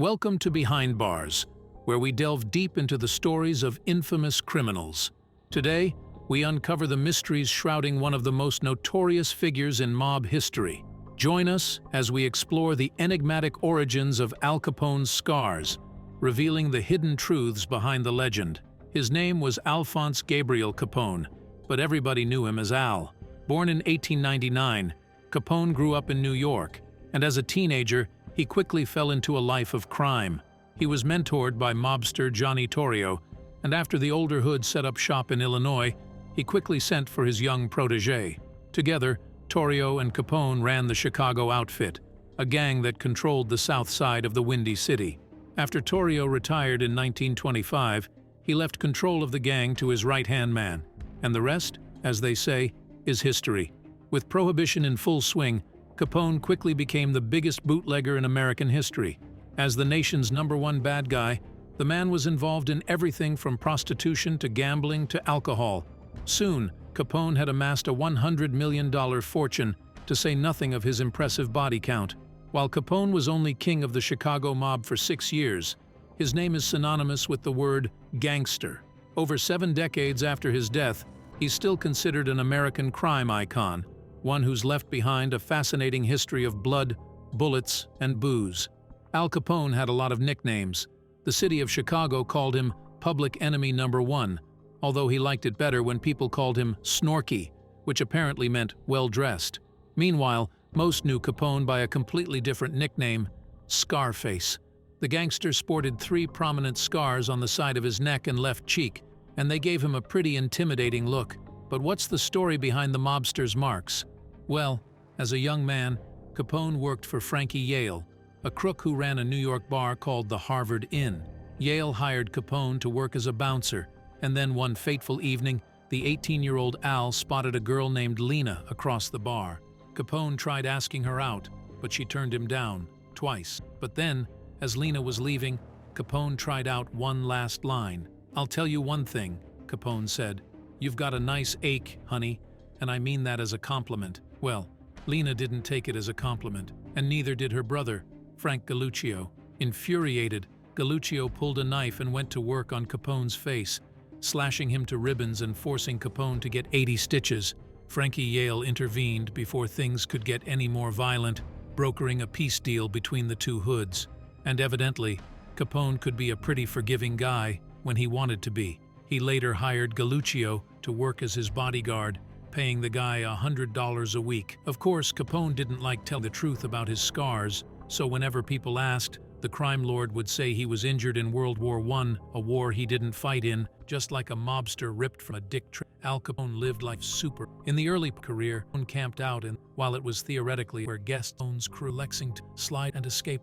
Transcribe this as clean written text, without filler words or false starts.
Welcome to Behind Bars, where we delve deep into the stories of infamous criminals. Today, we uncover the mysteries shrouding one of the most notorious figures in mob history. Join us as we explore the enigmatic origins of Al Capone's scars, revealing the hidden truths behind the legend. His name was Alphonse Gabriel Capone, but everybody knew him as Al. Born in 1899, Capone grew up in New York, and as a teenager, he quickly fell into a life of crime. He was mentored by mobster Johnny Torrio, and after the older hood set up shop in Illinois, he quickly sent for his young protege. Together, Torrio and Capone ran the Chicago Outfit, a gang that controlled the south side of the Windy City. After Torrio retired in 1925, he left control of the gang to his right-hand man, and the rest, as they say, is history. With Prohibition in full swing, Capone quickly became the biggest bootlegger in American history. As the nation's #1 bad guy, the man was involved in everything from prostitution to gambling to alcohol. Soon, Capone had amassed a $100 million fortune, to say nothing of his impressive body count. While Capone was only king of the Chicago mob for 6 years, his name is synonymous with the word gangster. Over 7 decades after his death, he's still considered an American crime icon, one who's left behind a fascinating history of blood, bullets, and booze. Al Capone had a lot of nicknames. The city of Chicago called him Public Enemy #1, although he liked it better when people called him Snorky, which apparently meant well-dressed. Meanwhile, most knew Capone by a completely different nickname, Scarface. The gangster sported 3 prominent scars on the side of his neck and left cheek, and they gave him a pretty intimidating look. But what's the story behind the mobster's marks? Well, as a young man, Capone worked for Frankie Yale, a crook who ran a New York bar called the Harvard Inn. Yale hired Capone to work as a bouncer, and then one fateful evening, the 18-year-old Al spotted a girl named Lena across the bar. Capone tried asking her out, but she turned him down, twice. But then, as Lena was leaving, Capone tried out one last line. "I'll tell you one thing," Capone said. "You've got a nice ache, honey, and I mean that as a compliment." Well, Lena didn't take it as a compliment, and neither did her brother, Frank Galluccio. Infuriated, Galluccio pulled a knife and went to work on Capone's face, slashing him to ribbons and forcing Capone to get 80 stitches. Frankie Yale intervened before things could get any more violent, brokering a peace deal between the two hoods. And evidently, Capone could be a pretty forgiving guy when he wanted to be. He later hired Galluccio to work as his bodyguard, paying the guy $100 a week. Of course, Capone didn't like telling the truth about his scars, so whenever people asked, the crime lord would say he was injured in World War I, a war he didn't fight in, just like a mobster ripped from a dick train. Al Capone lived like super. In the early career, Capone camped out while it was theoretically where guest owns crew Lexington, slide and escape.